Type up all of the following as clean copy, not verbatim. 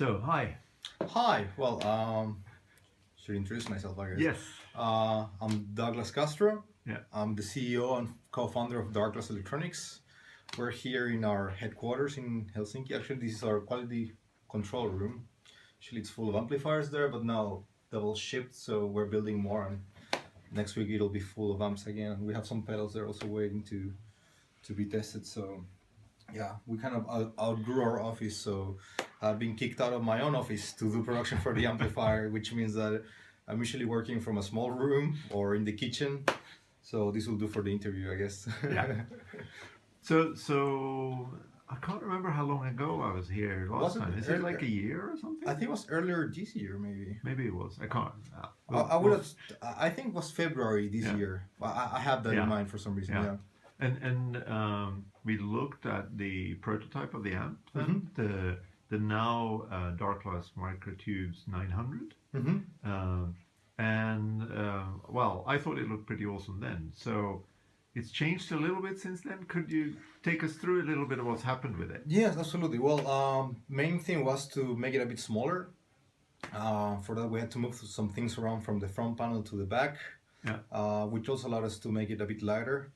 So, hi. Hi. Well, should introduce myself, I guess. Yes. I'm Douglas Castro. Yeah. I'm the CEO and co-founder of Darkglass Electronics. We're here in our headquarters in Helsinki. Actually, this is our quality control room. Actually, it's full of amplifiers there, but now double shipped, so we're building more. And next week it'll be full of amps again. And we have some pedals there also waiting to be tested. So yeah, we kind of outgrew our office, so I've been kicked out of my own office to do production for the amplifier, which means that I'm usually working from a small room or in the kitchen. So this will do for the interview, I guess. Yeah. So I can't remember how long ago I was here last time. Is it like a year or something? I think it was earlier this year, maybe. Maybe it was. I can't. I would have. I think it was February this Yeah. year. I have that in mind for some reason. Yeah. And we looked at the prototype of the amp, then, the now Darkglass Microtubes 900. Well, I thought it looked pretty awesome then. So it's changed a little bit since then. Could you take us through a little bit of what's happened with it? Yes, absolutely. Well, main thing was to make it a bit smaller. For that, we had to move some things around from the front panel to the back, which also allowed us to make it a bit lighter.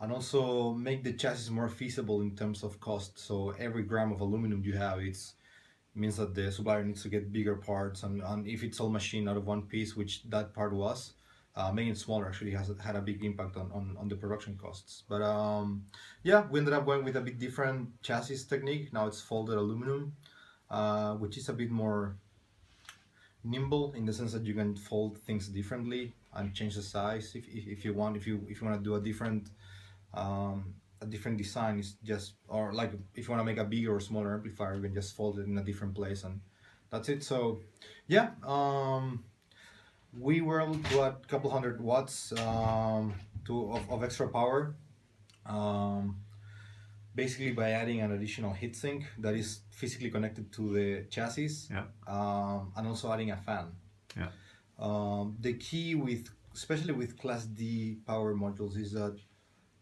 And also make the chassis more feasible in terms of cost. So every gram of aluminum you have, it means that the supplier needs to get bigger parts. And if it's all machined out of one piece, which that part was, making it smaller actually had a big impact on the production costs. But yeah, we ended up going with a bit different chassis technique. Now it's folded aluminum, which is a bit more nimble in the sense that you can fold things differently and change the size if you want. If you want to do a different design, is just, or like if you want to make a bigger or smaller amplifier, you can just fold it in a different place and that's it. So yeah, we were able to add a couple hundred watts of extra power, basically by adding an additional heatsink that is physically connected to the chassis, and also adding a fan. The key especially with Class D power modules, is that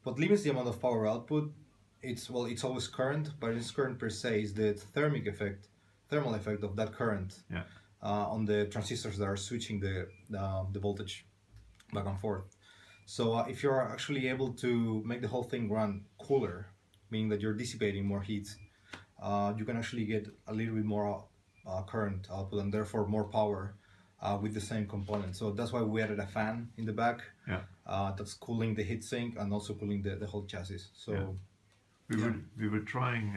what limits the amount of power output, it's always current, but it's current per se is the thermal effect of that current on the transistors that are switching the voltage back and forth. So if you're actually able to make the whole thing run cooler, meaning that you're dissipating more heat, you can actually get a little bit more current output and therefore more power with the same component. So that's why we added a fan in the back that's cooling the heatsink and also cooling the whole chassis. So we were trying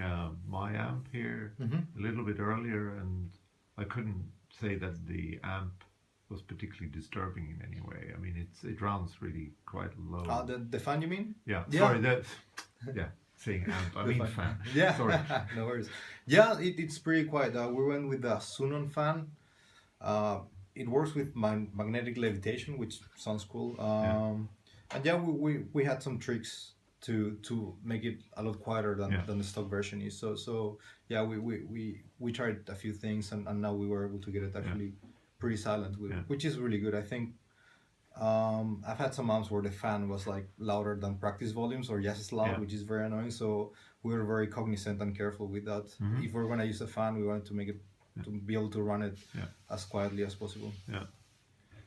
my amp here a little bit earlier, and I couldn't say that the amp was particularly disturbing in any way. I mean, it runs really quite low. The fan, you mean? Yeah. Sorry, saying amp, I mean fan. Yeah. Sorry. No worries. Yeah, it's pretty quiet. We went with the Sunon fan. It works with magnetic levitation, which sounds cool. And yeah, we had some tricks to make it a lot quieter than the stock version is. So yeah, we tried a few things, and now we were able to get it actually pretty silent, which is really good. I think I've had some amps where the fan was like louder than practice volumes or just as loud, which is very annoying. So we were very cognizant and careful with that. If we're gonna use a fan, we wanted to make it to be able to run it as quietly as possible. Yeah.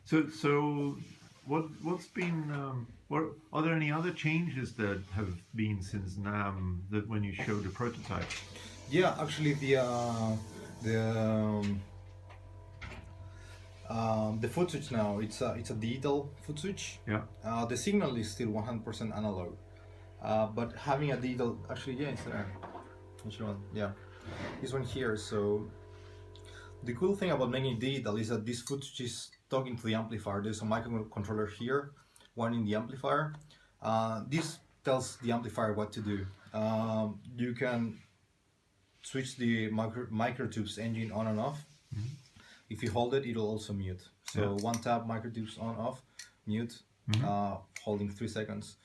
So what's been are there any other changes that have been since NAMM that when you showed the prototype? Yeah, actually the foot switch now, it's a digital foot switch. The signal is still 100% analog, but having a digital, actually it's there. Which one? Yeah, this one here. So the cool thing about making it digital is that this foot switch is talking to the amplifier. There's a microcontroller here, one in the amplifier. This tells the amplifier what to do. You can switch the microtubes engine on and off. If you hold it, it'll also mute. So one tap, microtubes on, off, mute, holding 3 seconds.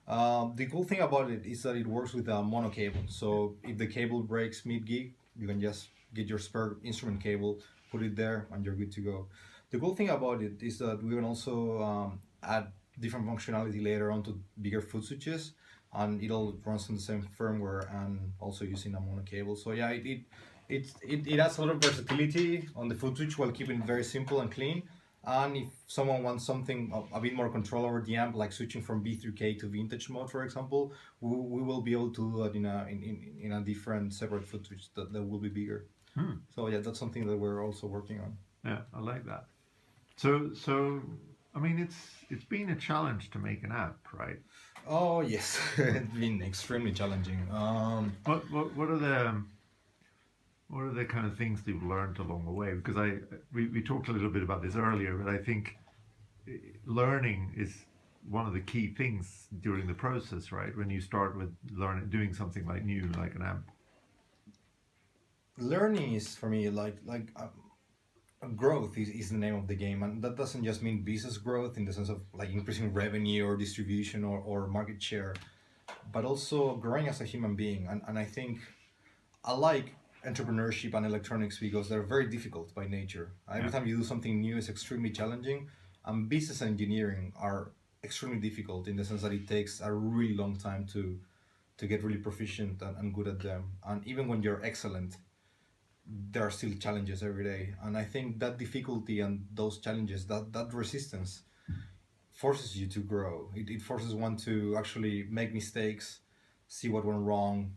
The cool thing about it is that it works with a mono cable. So if the cable breaks mid-gig, you can just get your spare instrument cable, put it there, and you're good to go. The cool thing about it is that we can also add different functionality later on to bigger foot switches, and it all runs on the same firmware and also using a mono cable. So yeah, it it has a lot of versatility on the foot switch while keeping it very simple and clean. And if someone wants something a bit more control over the amp, like switching from B through K to vintage mode, for example, we will be able to do that in a different separate foot switch that will be bigger. So yeah, that's something that we're also working on. Yeah, I like that. So I mean, it's been a challenge to make an amp, right? Oh yes, it's been extremely challenging. What are the kind of things that you've learned along the way? Because we talked a little bit about this earlier, but I think learning is one of the key things during the process, right? When you start with doing something like new, like an amp. Learning is for me like growth is the name of the game, and that doesn't just mean business growth in the sense of like increasing revenue or distribution or market share, but also growing as a human being. And I think I like entrepreneurship and electronics because they're very difficult by nature. Every time you do something new, it's extremely challenging, and business and engineering are extremely difficult in the sense that it takes a really long time to get really proficient and good at them. And even when you're excellent, there are still challenges every day. And I think that difficulty and those challenges, that resistance forces you to grow. It forces one to actually make mistakes, see what went wrong,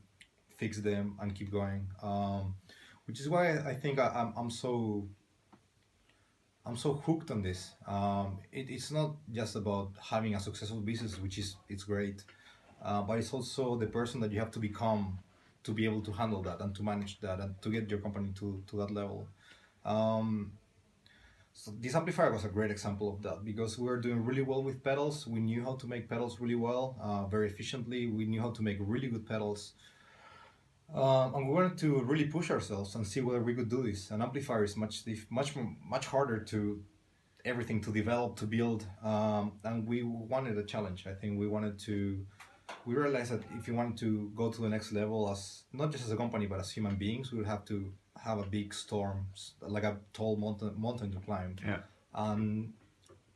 fix them, and keep going. Which is why I think I'm so hooked on this. It's not just about having a successful business, which it's great, but it's also the person that you have to become to be able to handle that and to manage that and to get your company to that level. So this amplifier was a great example of that because we were doing really well with pedals. We knew how to make pedals really well, very efficiently. We knew how to make really good pedals. And we wanted to really push ourselves and see whether we could do this. An amplifier is much harder to everything to develop, to build, and we wanted a challenge. I think we realized that if you wanted to go to the next level, as not just as a company but as human beings, we would have to have a big storm, like a tall mountain to climb. Yeah. And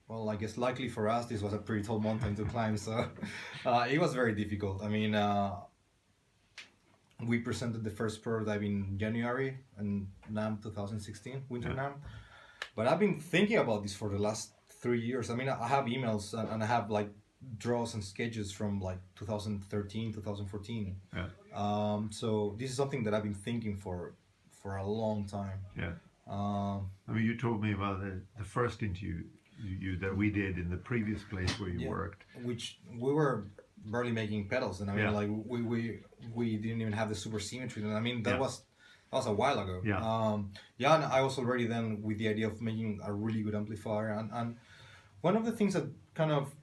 well, I guess luckily for us, this was a pretty tall mountain to climb, so it was very difficult. I mean, we presented the first prototype in January in NAMM 2016, Winter NAMM. But I've been thinking about this for the last 3 years. I mean, I have emails and I have like draws and sketches from like 2013, 2014. Yeah. So this is something that I've been thinking for a long time. Yeah. I mean, you told me about the first interview that we did in the previous place where you worked. Which we were barely making pedals, and I mean, like we didn't even have the Supersymmetry. And I mean, that was a while ago. Yeah. And I was already then with the idea of making a really good amplifier. And one of the things that kind of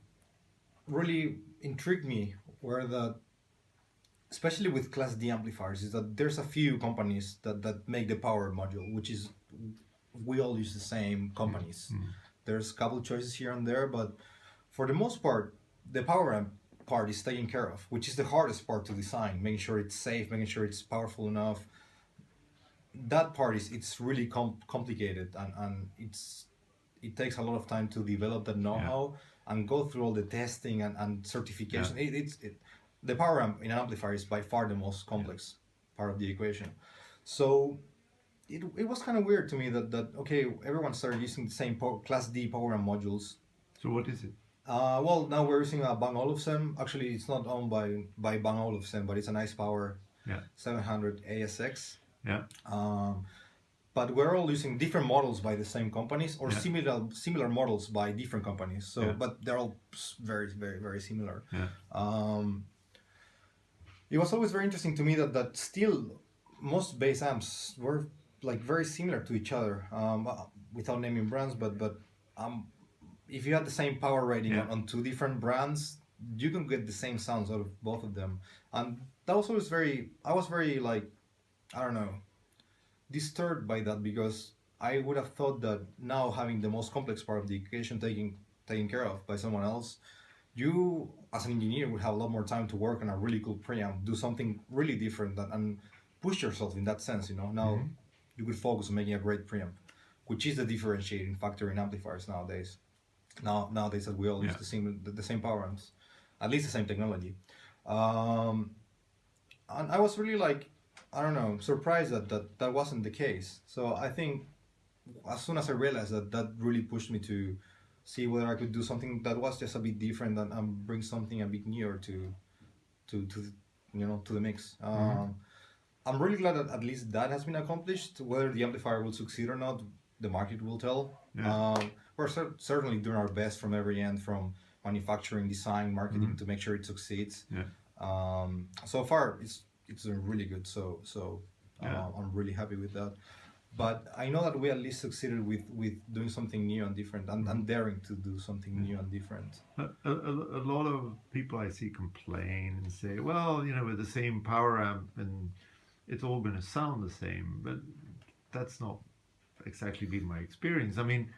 really intrigued me were that, especially with Class D amplifiers, is that there's a few companies that make the power module, which is, we all use the same companies. There's a couple choices here and there, but for the most part, the power amp part is taken care of, which is the hardest part to design, making sure it's safe, making sure it's powerful enough. That part it's really complicated, and it takes a lot of time to develop that know-how and go through all the testing and certification. The power amp in an amplifier is by far the most complex part of the equation. So it was kind of weird to me that okay, everyone started using the same Class D power amp modules. So what is it? Well, now we're using a Bang Olufsen. Actually, it's not owned by Bang Olufsen, but it's a nice power 700 ASX. Yeah. But we're all using different models by the same companies, or similar models by different companies. So, but they're all very, very, very similar. Yeah. It was always very interesting to me that still most bass amps were like very similar to each other, without naming brands. But if you had the same power rating on two different brands, you can get the same sounds out of both of them. And that was always I was very like, I don't know, disturbed by that, because I would have thought that now having the most complex part of the equation taken care of by someone else, you as an engineer would have a lot more time to work on a really cool preamp, do something really different and push yourself in that sense, you know. Now you could focus on making a great preamp, which is the differentiating factor in amplifiers nowadays. Nowadays that we all use the same power amps, at least the same technology. And I was really like, I don't know, surprised that wasn't the case. So I think as soon as I realized that really pushed me to see whether I could do something that was just a bit different and bring something a bit newer to to the mix. I'm really glad that at least that has been accomplished. Whether the amplifier will succeed or not, the market will tell. We're certainly doing our best from every end, from manufacturing, design, marketing, to make sure it succeeds. So far, it's doing really good. So I'm really happy with that. But I know that we at least succeeded with doing something new and different, and daring to do something new and different. A lot of people I see complain and say, well, with the same power amp, and it's all going to sound the same. But that's not exactly been my experience. I mean,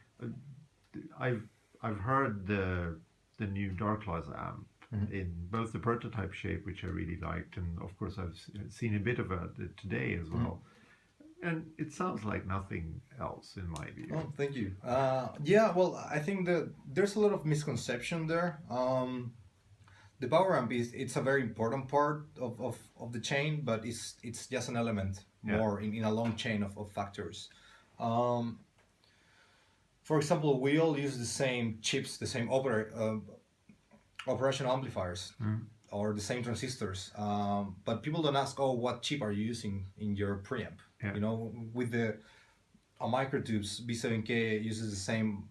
I've heard the new Darkglass amp in both the prototype shape, which I really liked, and of course I've seen a bit of it today as well. And it sounds like nothing else in my view. Oh, thank you. Yeah, well, I think that there's a lot of misconception there. The power amp it's a very important part of the chain, but it's just an element more in a long chain of factors. For example, we all use the same chips, the same operational amplifiers, or the same transistors, but people don't ask, oh, what chip are you using in your preamp? With a Microtubes, B7K uses the same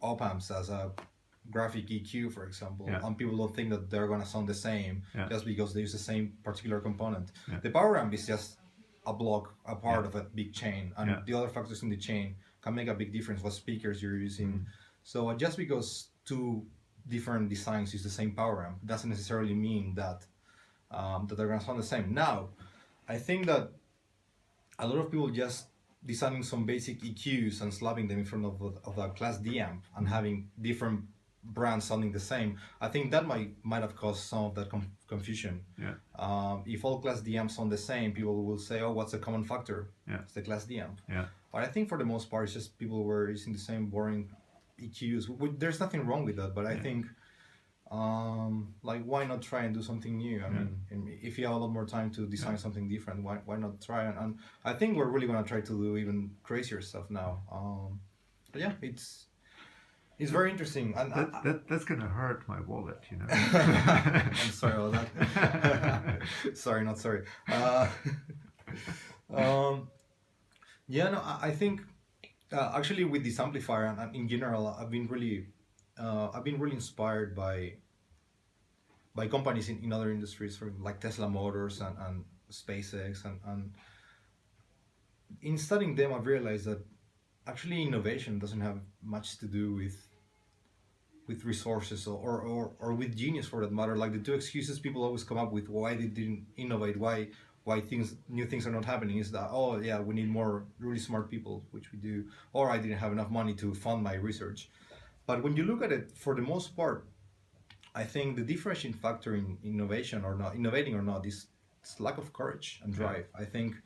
op amps as a graphic EQ, for example, and people don't think that they're going to sound the same just because they use the same particular component. The power amp is just a block, a part of a big chain, and the other factors in the chain can make a big difference, what speakers you're using. So just because two different designs use the same power amp doesn't necessarily mean that they're going to sound the same. Now, I think that a lot of people just designing some basic EQs and slapping them in front of a Class D amp and having different brands sounding the same, I think that might have caused some of that confusion. If all Class D amps sound the same, people will say, oh, what's the common factor? It's the Class D amp. But I think for the most part, it's just people were using the same boring EQs. There's nothing wrong with that, but I think why not try and do something new? I mean, if you have a lot more time to design something different, why not try? And I think we're really going to try to do even crazier stuff now. But yeah, it's very interesting. And that's going to hurt my wallet, I'm sorry about that. Sorry, not sorry. I think actually with this amplifier and in general, I've been really inspired by companies in other industries, like Tesla Motors and SpaceX, and in studying them, I've realized that actually innovation doesn't have much to do with resources or with genius, for that matter. Like the two excuses people always come up with why they didn't innovate, why new things are not happening, is that, oh yeah, we need more really smart people, which we do, or I didn't have enough money to fund my research. But when you look at it, for the most part, I think the differentiating factor in innovating or not is lack of courage and drive. I think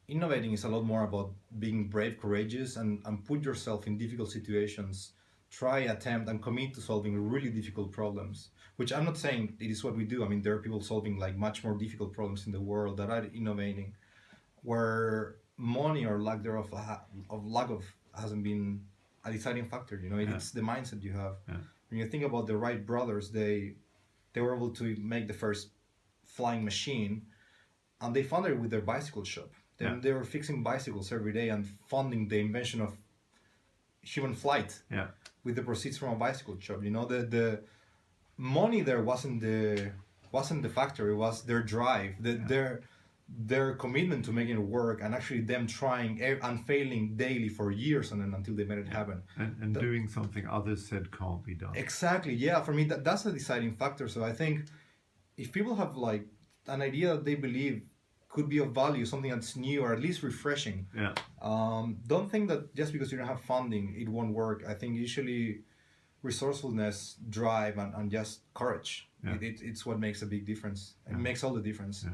innovating is a lot more about being brave, courageous, and put yourself in difficult situations, try, attempt, and commit to solving really difficult problems, which I'm not saying it is what we do. I mean, there are people solving like much more difficult problems in the world that are innovating, where money or lack thereof hasn't been a deciding factor. It's the mindset you have. When you think about the Wright brothers, they were able to make the first flying machine, and they funded it with their bicycle shop. They were fixing bicycles every day and funding the invention of human flight with the proceeds from a bicycle shop. The money there wasn't the factor. It was their drive, their commitment to making it work, and actually them trying and failing daily for years and until they made it happen. And doing something others said can't be done. Exactly, yeah. For me, that's a deciding factor. So I think if people have like an idea that they believe could be of value, something that's new or at least refreshing, don't think that just because you don't have funding, it won't work. I think usually resourcefulness, drive, and just courage, it's what makes a big difference. It makes all the difference.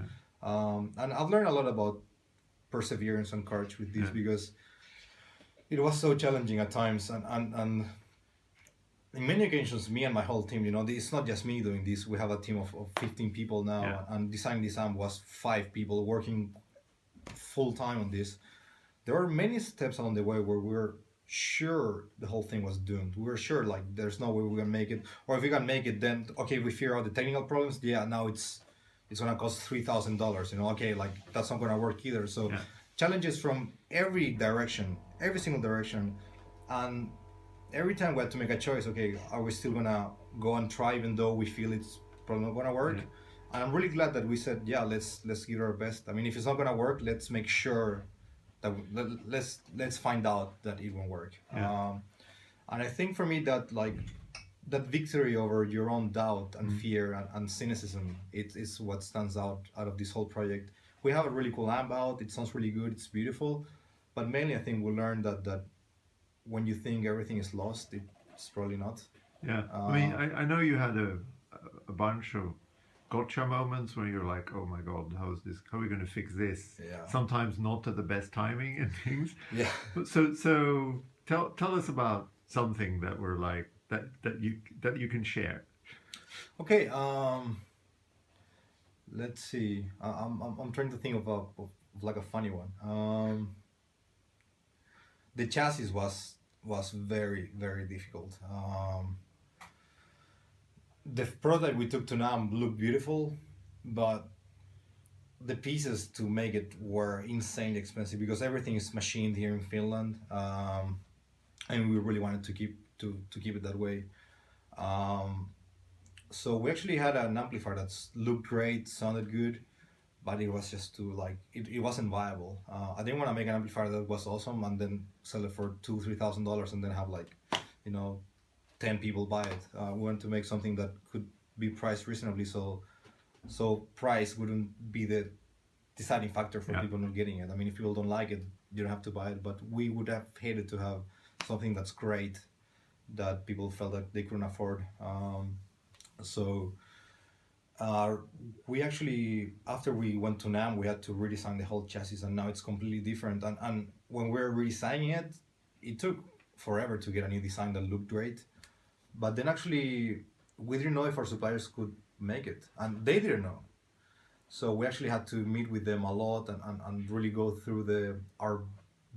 And I've learned a lot about perseverance and courage with this, because it was so challenging at times, and in many occasions, me and my whole team, it's not just me doing this. We have a team of 15 people now, and designing this amp was 5 people working full time on this, there were many steps along the way where we were sure the whole thing was doomed. We were sure like there's no way we're gonna make it, or if we can make it, then okay, we figure out the technical problems. Yeah, now it's gonna cost $3,000. You know, okay, like that's not gonna work either. So challenges from every direction, every single direction, and every time we had to make a choice. Okay, are we still gonna go and try even though we feel it's probably not gonna work? And I'm really glad that we said, yeah, let's give it our best. I mean, if it's not gonna work, let's make sure that let's find out that it won't work. And I think for me that like that victory over your own doubt and fear and cynicism, it is what stands out of this whole project. We have a really cool amp out. It sounds really good. It's beautiful, but mainly I think we learned that when you think everything is lost, it's probably not. Yeah, I mean, I know you had a bunch of gotcha moments where you're like, oh my god, how are we going to fix this? Sometimes not at the best timing and things. So tell us about something that were like that you can share. Okay, let's see. I'm trying to think of like a funny one. The chassis was very, very difficult. The product we took to NAMM looked beautiful, but the pieces to make it were insanely expensive because everything is machined here in Finland, and we really wanted to keep it that way. So we actually had an amplifier that looked great, sounded good, but it was just too like it wasn't viable. I didn't want to make an amplifier that was awesome and then sell it for $2,000-3,000 and then have like, 10 people buy it. We wanted to make something that could be priced reasonably, so price wouldn't be the deciding factor for people not getting it. I mean, if people don't like it, you don't have to buy it, but we would have hated to have something that's great that people felt that they couldn't afford. We actually, after we went to NAMM, we had to redesign the whole chassis, and now it's completely different. And when we're redesigning it, it took forever to get a new design that looked great. But then actually, we didn't know if our suppliers could make it, and they didn't know. So we actually had to meet with them a lot and really go through our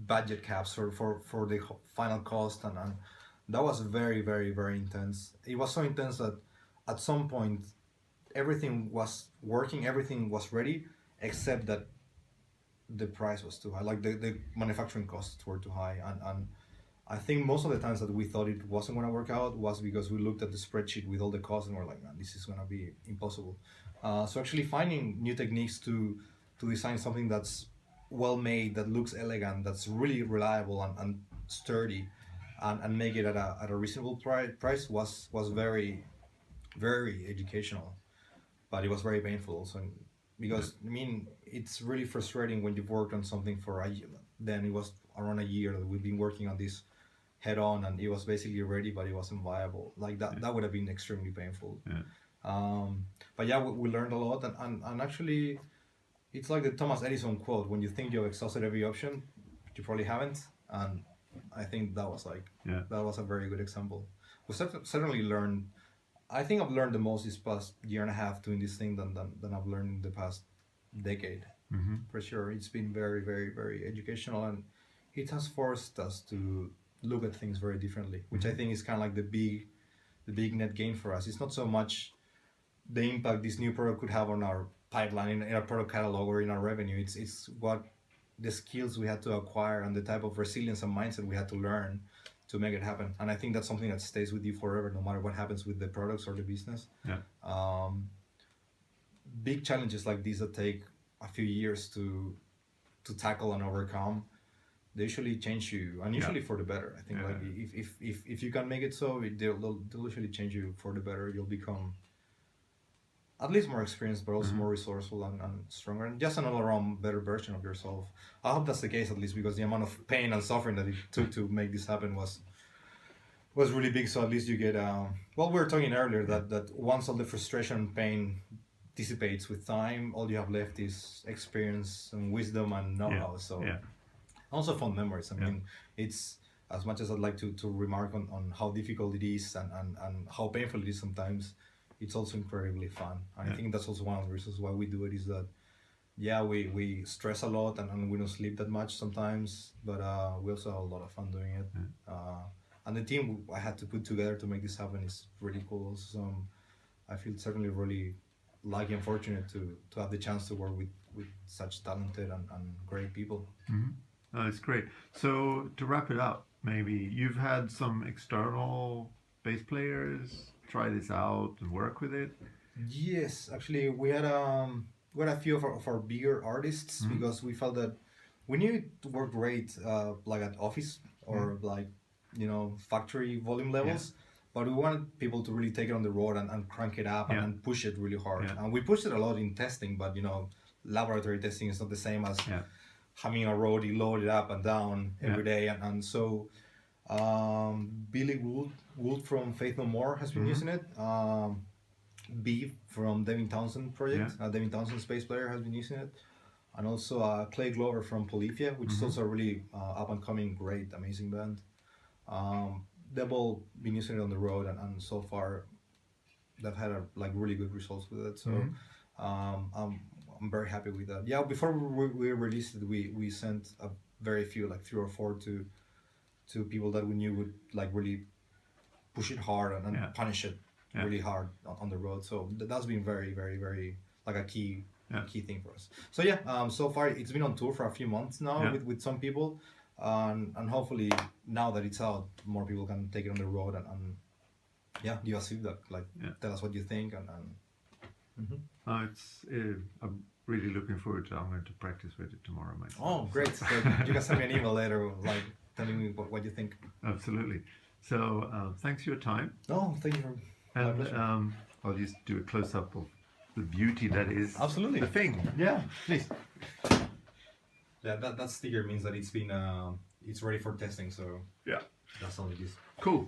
budget caps for the final cost, and that was very, very, very intense. It was so intense that at some point everything was working, everything was ready, except that the price was too high, like the manufacturing costs were too high, and I think most of the times that we thought it wasn't going to work out was because we looked at the spreadsheet with all the costs and we're like, man, this is going to be impossible. So actually finding new techniques to design something that's well made, that looks elegant, that's really reliable and sturdy, and make it at a reasonable price was very, very educational, but it was very painful also, because I mean, it's really frustrating when you've worked on something for a year. Then it was around a year that we've been working on this head on, and it was basically ready, but it wasn't viable. Like that would have been extremely painful. But yeah, we learned a lot, and actually, it's like the Thomas Edison quote: "When you think you've exhausted every option, you probably haven't." And I think that was that was a very good example. We certainly learned. I think I've learned the most this past year and a half doing this thing than I've learned in the past decade. For sure, it's been very, very, very educational, and it has forced us to look at things very differently, which I think is kind of like the big net gain for us. It's not so much the impact this new product could have on our pipeline, in our product catalog, or in our revenue. It's what the skills we had to acquire and the type of resilience and mindset we had to learn to make it happen. And I think that's something that stays with you forever, no matter what happens with the products or the business. Big challenges like these that take a few years to tackle and overcome, they usually change you, and usually for the better. I think like if you can make it so, they'll usually change you for the better. You'll become at least more experienced, but also more resourceful and stronger, and just an all-around better version of yourself. I hope that's the case, at least, because the amount of pain and suffering that it took to make this happen was really big. So at least you get well, we were talking earlier that once all the frustration and pain dissipates with time, all you have left is experience and wisdom and know-how. So also fun memories. I mean, it's, as much as I'd like to remark on how difficult it is and how painful it is sometimes, it's also incredibly fun. And I think that's also one of the reasons why we do it, is that yeah, we stress a lot and we don't sleep that much sometimes, but we also have a lot of fun doing it. And the team I had to put together to make this happen is really cool. So I feel certainly really lucky and fortunate to have the chance to work with such talented and great people. That's great. So to wrap it up, maybe you've had some external bass players try this out and work with it. Yes, actually, we had a few of our bigger artists because we felt that we knew it worked great, like at office or like factory volume levels, but we wanted people to really take it on the road and crank it up and push it really hard. And we pushed it a lot in testing, but laboratory testing is not the same as having a roadie loaded up and down every day. And so Billy Wood from Faith No More has been using it. B from Devin Townsend project, Devin Townsend space player has been using it, and also Clay Glover from Polyphia, which is also a really up and coming, great, amazing band. They've all been using it on the road, and so far they've had really good results with it. So I'm very happy with that. Yeah, before we released it, we sent a very few, like 3 or 4 to people that we knew would really push it hard and punish it really hard on the road. So that's been very, very, very a key thing for us. So so far it's been on tour for a few months now with some people, and hopefully now that it's out, more people can take it on the road and give us feedback, tell us what you think I'm really looking forward to it. I'm going to practice with it tomorrow myself. Oh, great. So you can send me an email later telling me what you think. Absolutely. So thanks for your time. Oh, thank you for and I'll just do a close-up of the beauty that is absolutely the thing. Yeah, please. Yeah, that sticker means that it's been it's ready for testing. So yeah, that's only this. Cool.